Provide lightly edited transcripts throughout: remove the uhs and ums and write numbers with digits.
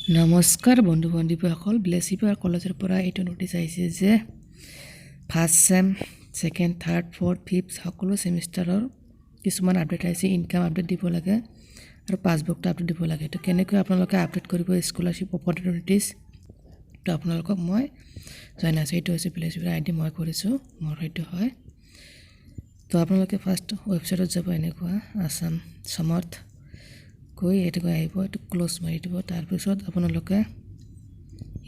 নমস্কাৰ বন্ধু বান্ধৱীসকল, ব্লেচিপাৰ কলেজৰ পৰা এইটো নটিচ আহিছে যে first sem, second, third, fourth, fifth সকলো ছেমিষ্টাৰৰ কিছুমান আপডেট আহিছে। ইনকাম আপডেট দিব লাগে আৰু পাছবুকটো আপডেট দিব লাগে। তো কেনেকৈ আপোনালোকে আপডেট কৰিব স্কলাৰশ্বিপ অপৰচুনিটিছ, তো আপোনালোকক মই জনাই আছোঁ। এইটো হৈছে ব্লেচিপাৰ ID, মই কৰিছোঁ, মোৰ সেইটো হয়। তো আপোনালোকে ফাৰ্ষ্ট ৱেবছাইটত যাব, এনেকুৱা আছাম সমৰ্থ গৈ এইটো আহিব, এইটো ক্ল'জ মাৰি দিব। তাৰপিছত আপোনালোকে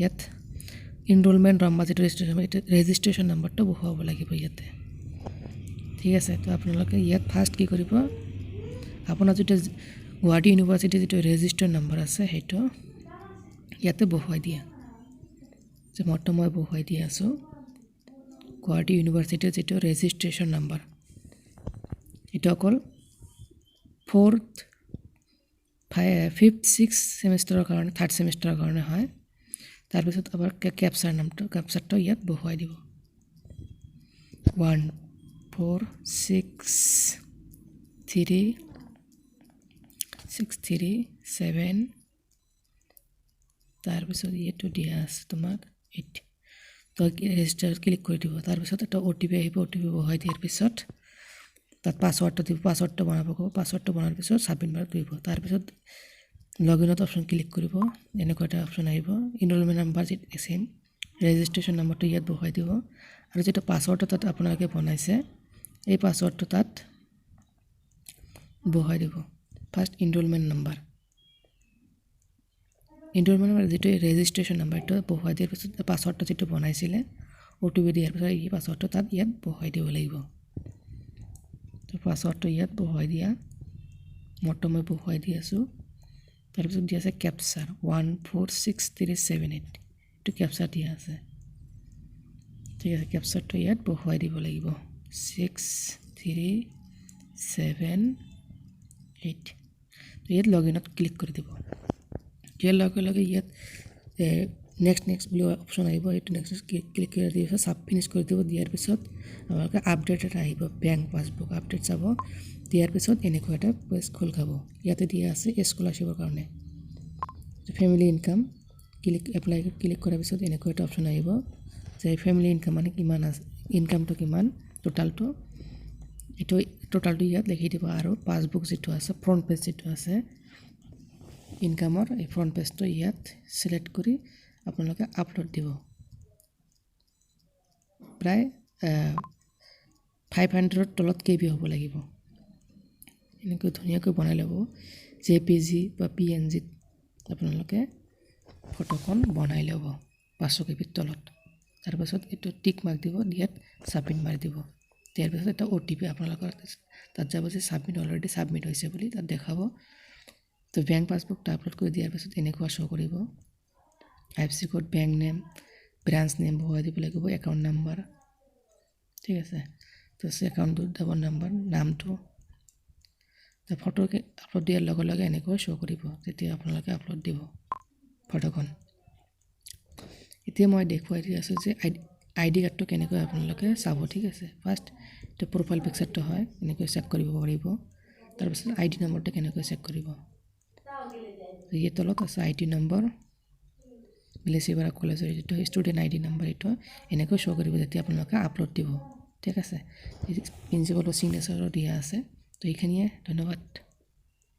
ইয়াত ইনৰলমেণ্ট নম্বৰ যিটো ৰেজিষ্ট্ৰেশ্যন নম্বৰটো বহুৱাব লাগিব ইয়াতে, ঠিক আছে। তো আপোনালোকে ইয়াত ফাৰ্ষ্ট কি কৰিব, আপোনাৰ যিটো গুৱাহাটী ইউনিভাৰ্চিটিৰ যিটো ৰেজিষ্টাৰ নম্বৰ আছে সেইটো ইয়াতে বহুৱাই দিয়া। যে মইতো বহুৱাই দি আছোঁ গুৱাহাটী ইউনিভাৰ্চিটিৰ যিটো ৰেজিষ্ট্ৰেশ্যন নম্বৰ, এইটো অকল ফ'ৰ্থ, ফিফ্থ, ছিক্স ছেমিষ্টাৰৰ কাৰণে, থাৰ্ড ছেমিষ্টাৰৰ কাৰণে হয়। তাৰপিছত আবাৰ কেপচাৰ নামটো, কেপচাৰটো ইয়াত বহুৱাই দিব। 1463637, তাৰপিছত এইটো দিয়া আছে তোমাক 8, তো ৰেজিষ্টাৰত ক্লিক কৰি দিব। তাৰপিছত এটা OTP আহিব, OTP বহুৱাই দিয়াৰ পিছত তাত পাছৱৰ্ডটো দিব, পাছৱৰ্ডটো বনাব ক'ব, পাছৱৰ্ডটো বনাৰ পিছত ছাবমিট মাৰ্ক দিব। তাৰপিছত লগ ইনত অপশ্যন ক্লিক কৰিব, এনেকুৱা এটা অপশ্যন আহিব। ইনৰলমেণ্ট নাম্বাৰ যিটো ছেম, ৰেজিষ্ট্ৰেশ্যন নম্বৰটো ইয়াত বহুৱাই দিব আৰু যিটো পাছৱৰ্ডটো তাত আপোনালোকে বনাইছে এই পাছৱৰ্ডটো তাত বহুৱাই দিব। ফাৰ্ষ্ট ইনৰলমেণ্ট নাম্বাৰ যিটো ৰেজিষ্ট্ৰেশ্যন নাম্বাৰটো বহুৱাই দিয়াৰ পিছত পাছৱৰ্ডটো যিটো বনাইছিলে OTP দিয়াৰ পিছত এই পাছৱৰ্ডটো তাত ইয়াত বহুৱাই দিব লাগিব। তো পাছৱৰ্ডটো ইয়াত বহুৱাই দিয়া, মইতো বহুৱাই দি আছোঁ। তাৰপিছত দিয়া আছে কেপচাৰ 14637, এইটো কেপচাৰ দিয়া আছে, ঠিক আছে। কেপচাৰটো ইয়াত বহুৱাই দিব লাগিব 6378। ইয়াত লগ ইনত ক্লিক কৰি দিব। দিয়াৰ লগে লগে ইয়াত নেক্সট বুলি অপশ্যন আহিব, এইটো নেক্সট ক্লিক কৰি দিয়া পিছত ফিনিছ কৰি দিব। দিয়াৰ পিছত আপোনালোকে আপডেট এটা আহিব, বেংক পাছবুক আপডেট চাব। দিয়াৰ পিছত এনেকুৱা এটা পেজ খোল খাব। ইয়াতে দিয়া আছে স্কলাৰশ্বিপৰ কাৰণে ফেমিলি ইনকাম, এপ্লাই ক্লিক কৰাৰ পিছত এনেকুৱা এটা অপশ্যন আহিব যে ফেমিলি ইনকাম মানে কিমান আছে, ইনকামটো কিমান, টোটালটো ইয়াত লিখি দিব। আৰু পাছবুক যিটো আছে, ফ্ৰণ্ট পেজ যিটো আছে ইনকামৰ, এই ফ্ৰণ্ট পেজটো ইয়াত চিলেক্ট কৰি আপোনালোকে আপলোড দিব। প্ৰায় 500 তলত KB হ'ব লাগিব। এনেকৈ ধুনীয়াকৈ বনাই ল'ব। JPG বা PNGত আপোনালোকে ফটোখন বনাই ল'ব 500 KB তলত। তাৰপাছত এইটো টিক মাৰ্ক দিব, দিয়াত ছাবমিট মাৰি দিব। দিয়াৰ পিছত এটা OTP আপোনালোকৰ তাত যাব যে অলৰেডি ছাবমিট হৈছে বুলি তাত দেখাব। তো বেংক পাছবুকটো আপলোড কৰি দিয়াৰ পিছত এনেকুৱা শ্ব' কৰিব। IFSC code, bank name, branch name বহুৱাই দিব লাগিব, একাউণ্ট নাম্বাৰ, ঠিক আছে। তো একাউণ্টটো ডাবল নাম্বাৰ, নামটো। তো ফটো আপলোড দিয়াৰ লগে লগে এনেকৈ শ্ব' কৰিব যেতিয়া আপোনালোকে আপলোড দিব ফটোখন। এতিয়া মই দেখুৱাই দি আছোঁ যে ID কাৰ্ডটো কেনেকৈ আপোনালোকে চাব, ঠিক আছে। ফাৰ্ষ্ট এইটো প্ৰফাইল পিকচাৰটো হয়, এনেকৈ চেক কৰিব পাৰিব। তাৰপিছত ID নম্বৰটো কেনেকৈ চেক কৰিব, ইয়াৰ তলত আছে ID নম্বৰ, ব্লেচিপাৰ কলেজৰ যিটো ষ্টুডেণ্ট ID নম্বৰ, এইটো এনেকৈ শ্ব' কৰিব যেতিয়া আপোনালোকে আপলোড দিব, ঠিক আছে। প্ৰিন্সিপালৰ ছিগনেচাৰো দিয়া আছে। তো এইখিনিয়ে, ধন্যবাদ।